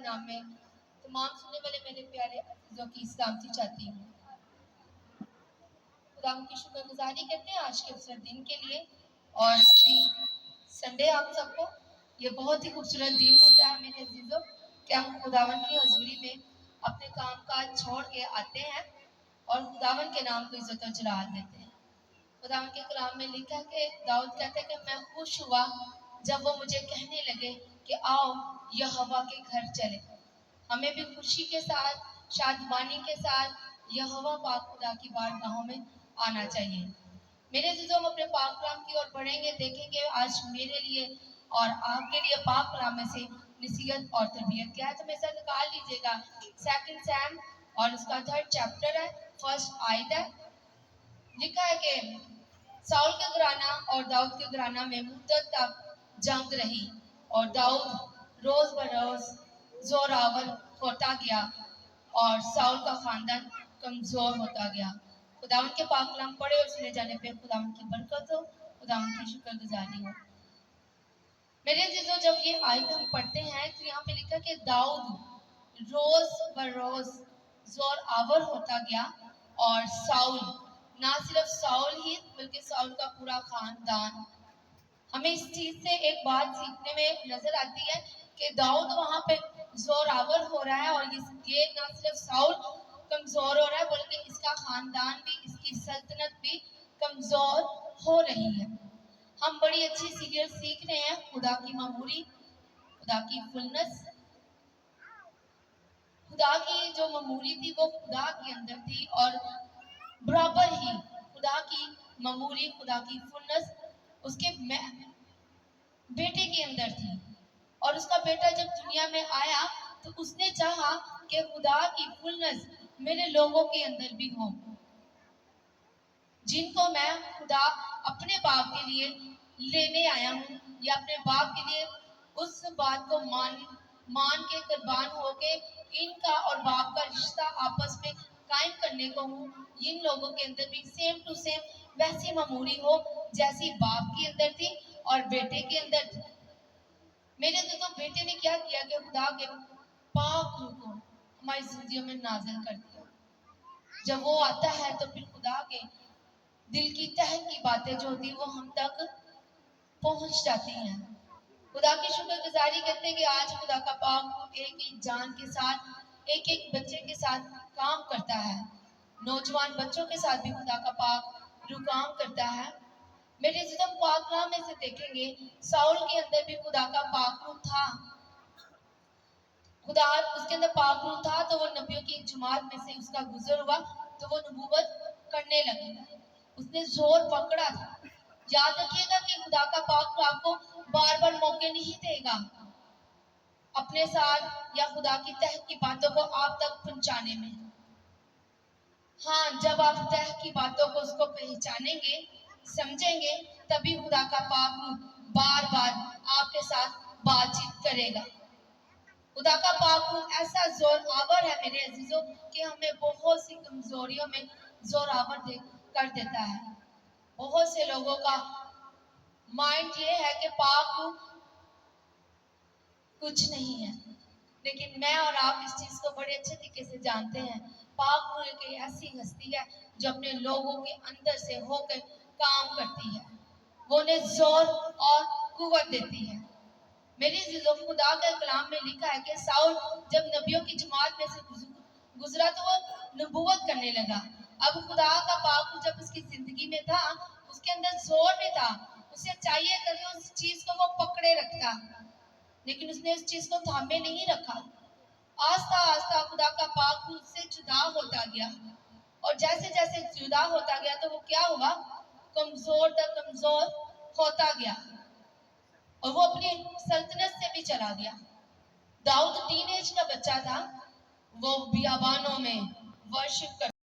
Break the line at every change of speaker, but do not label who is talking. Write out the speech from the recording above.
नाम में तमाम सुनने वाले मेरे प्यारे अज़ीज़ों की सलामती चाहती हूँ। खुदा की शुक्रगुजारी करते हैं आज के खूबसूरत दिन के लिए और संडे आप सबको। ये बहुत ही खूबसूरत दिन होता है मेरे अज़ीज़ों कि हम खुदावन की हजूरी में अपने काम काज छोड़ के आते हैं और खुदावन के नाम को इज्जत और जलाल देते हैं। खुदावन के कलाम में लिखा है कि दाऊद कहते हैं कि मैं खुश हुआ जब वो मुझे कहने लगे कि आओ यहोवा के घर चले। हमें भी खुशी के साथ, शादमानी के साथ यहोवा पाक खुदा की बारगाहों में आना चाहिए। मेरे अज़ीज़ों, हम अपने पाक कलाम की ओर बढ़ेंगे, देखेंगे आज मेरे लिए और आपके लिए पाक कलाम में से नसीहत और तरबियत क्या है। तो मेरे साथ निकाल लीजिएगा 2 सैम और उसका 3rd चैप्टर है, 1st आयत है। लिखा है कि साउल के घराना और दाऊद के घराना में मुद्दत तक जंग रही और दाऊद रोज बरोज जोरावर होता गया और साउल का खानदान कमजोर होता गया। खुदावन के पाक कलाम पढ़े और सुने जाने पे खुदावन की बरकत हो, खुदावन की शुक्रगुजारी हो। मेरे अज़ीज़ों, जब ये आयत हम पढ़ते हैं तो यहाँ पे लिखा कि दाऊद रोज बरोज जोरावर होता गया और साउल, ना सिर्फ साउल ही बल्कि साउल का पूरा खानदान। हमें इस चीज से एक बात सीखने में नजर आती है कि दाऊद वहां पे जोरावर हो रहा है और ये ना सिर्फ साउल कमजोर हो रहा है बल्कि इसका खानदान भी, इसकी सल्तनत भी कमजोर हो रही है। हम बड़ी अच्छी सीरियल सीख रहे हैं, खुदा की मामूरी, खुदा की फुलनेस। खुदा की जो मामूरी थी वो खुदा के अंदर थी और बराबर ही खुदा की मामूरी, खुदा की फुलनेस उसके बेटे के अंदर थी। और उसका बेटा जब दुनिया में आया तो उसने चाहा कि खुदा की फुलनेस मेरे लोगों के अंदर भी हो, जिनको मैं खुदा अपने बाप के लिए लेने आया हूँ या अपने बाप के लिए उस बात को मान के कुर्बान होके इनका और बाप का रिश्ता आपस में कायम करने को हूँ। इन लोगों के अंदर भी सेम टू सेम वैसी मामूरी हो जैसी बाप के अंदर थी और बेटे के अंदर थी। मेरे तो बेटे ने क्या किया कि खुदा के पाक रूह को हमारी जिंदगियों में नाज़िल कर दिया। जब वो आता है तो फिर खुदा के दिल की तह की बातें जो होती वो हम तक पहुंच जाती हैं। खुदा की शुक्रगुजारी करते हैं कि आज खुदा का पाक एक एक जान के साथ, एक एक बच्चे के साथ काम करता है। नौजवान बच्चों के साथ भी खुदा का पाक रूह काम करता है। मेरे जिस पाक कलाम में से देखेंगे साउल के अंदर भी खुदा का पाक रूह था। खुदा उसके अंदर पाक रूह था तो वो नबियों की एक जमात में से उसका गुजर हुआ तो वो नबूवत करने लगा। उसने जोर पकड़ा था। याद रखिएगा कि खुदा का पाक रूह आपको बार बार मौके नहीं देगा अपने साथ या खुदा की तह की बातों को आप तक पहुंचाने में। हाँ, जब आप तह की बातों को उसको पहचानेंगे, समझेंगे, तभी खुदा का पाक रूह बार बार आपके साथ बातचीत करेगा। खुदा का पाक रूह ऐसा जोरावर है मेरे अजीजों कि हमें बहुत सी कमजोरियों में जोरावर कर देता है। बहुत से लोगों का माइंड ये है कि पाक रूह कुछ नहीं है, लेकिन मैं और आप इस चीज को बड़े अच्छे तरीके से जानते हैं। पाक रूह एक ऐसी हस्ती है जो अपने लोगों के अंदर से होकर काम करती है, वो उन्हें जोर और कुव्वत देती है। मेरी अज़ीज़ों, खुदा के कलाम में लिखा है कि साउल जब नबियों की जमात में से गुजरा तो वो नबूवत करने लगा। अब खुदा का पाक जब उसकी जिंदगी में था, उसके अंदर जोर भी था, उसे चाहिए था कि उस चीज को वो पकड़े रखता, लेकिन उसने उस चीज को थामे नहीं रखा। आस्ता आस्ता खुदा का पाक उससे जुदा होता गया और जैसे जैसे जुदा होता गया तो वो क्या हुआ, कमजोर तक कमजोर होता गया और वो अपनी सल्तनत से भी चला गया। दाऊद टीनेज का बच्चा था, वो बियाबानों में वर्शिप